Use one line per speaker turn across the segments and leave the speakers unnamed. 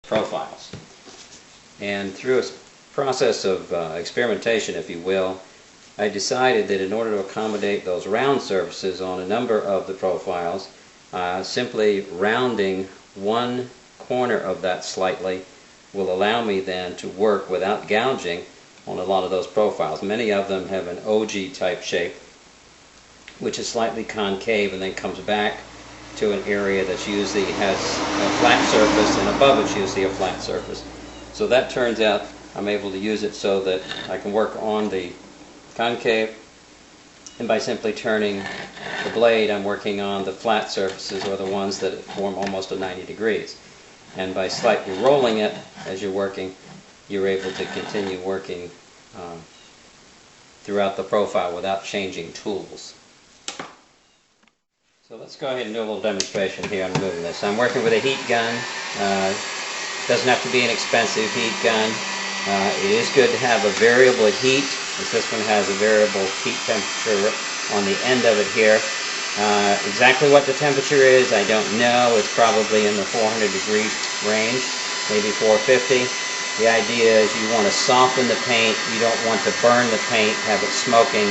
profiles. And through a process of experimentation, if you will, I decided that in order to accommodate those round surfaces on a number of the profiles, simply rounding one corner of that slightly will allow me then to work without gouging on a lot of those profiles. Many of them have an OG type shape, which is slightly concave and then comes back to an area that's usually has a flat surface, and above it's usually a flat surface. So that turns out I'm able to use it so that I can work on the concave, and by simply turning the blade I'm working on the flat surfaces, or the ones that form almost a 90 degrees. And by slightly rolling it as you're working, you're able to continue working throughout the profile without changing tools. So let's go ahead and do a little demonstration here on moving this. I'm working with a heat gun. Doesn't have to be an expensive heat gun. It is good to have a variable heat, as this one has a variable heat temperature on the end of it here. Exactly what the temperature is, I don't know. It's probably in the 400 degree range, maybe 450. The idea is you want to soften the paint. You don't want to burn the paint, have it smoking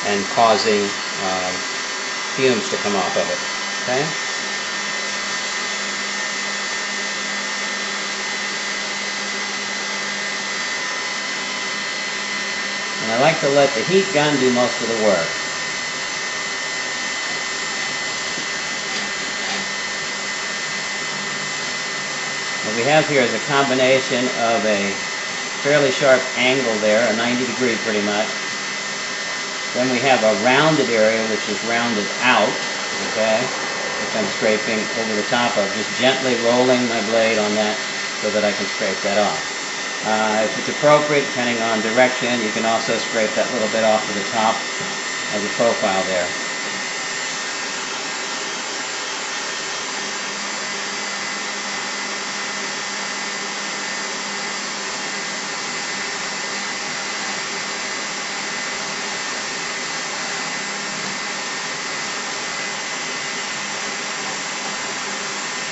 and causing fumes to come off of it. Okay? And I like to let the heat gun do most of the work. What we have here is a combination of a fairly sharp angle there, a 90 degree pretty much. Then we have a rounded area which is rounded out, okay, which I'm scraping over the top of, just gently rolling my blade on that so that I can scrape that off. If it's appropriate, depending on direction, you can also scrape that little bit off of the top of the profile there.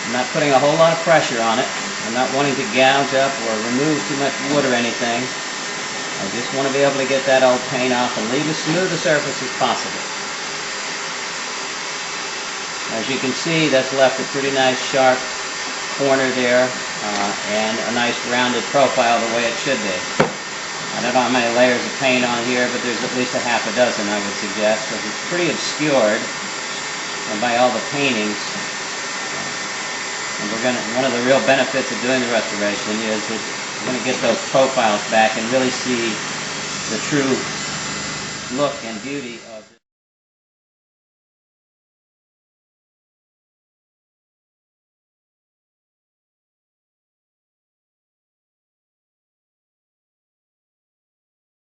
I'm not putting a whole lot of pressure on it. I'm not wanting to gouge up or remove too much wood or anything. I just want to be able to get that old paint off and leave as smooth a surface as possible. As you can see, that's left a pretty nice sharp corner there and a nice rounded profile the way it should be. I don't know how many layers of paint on here, but there's at least a half a dozen, I would suggest, because it's pretty obscured by all the paintings. And one of the real benefits of doing the restoration is that we're going to get those profiles back and really see the true look and beauty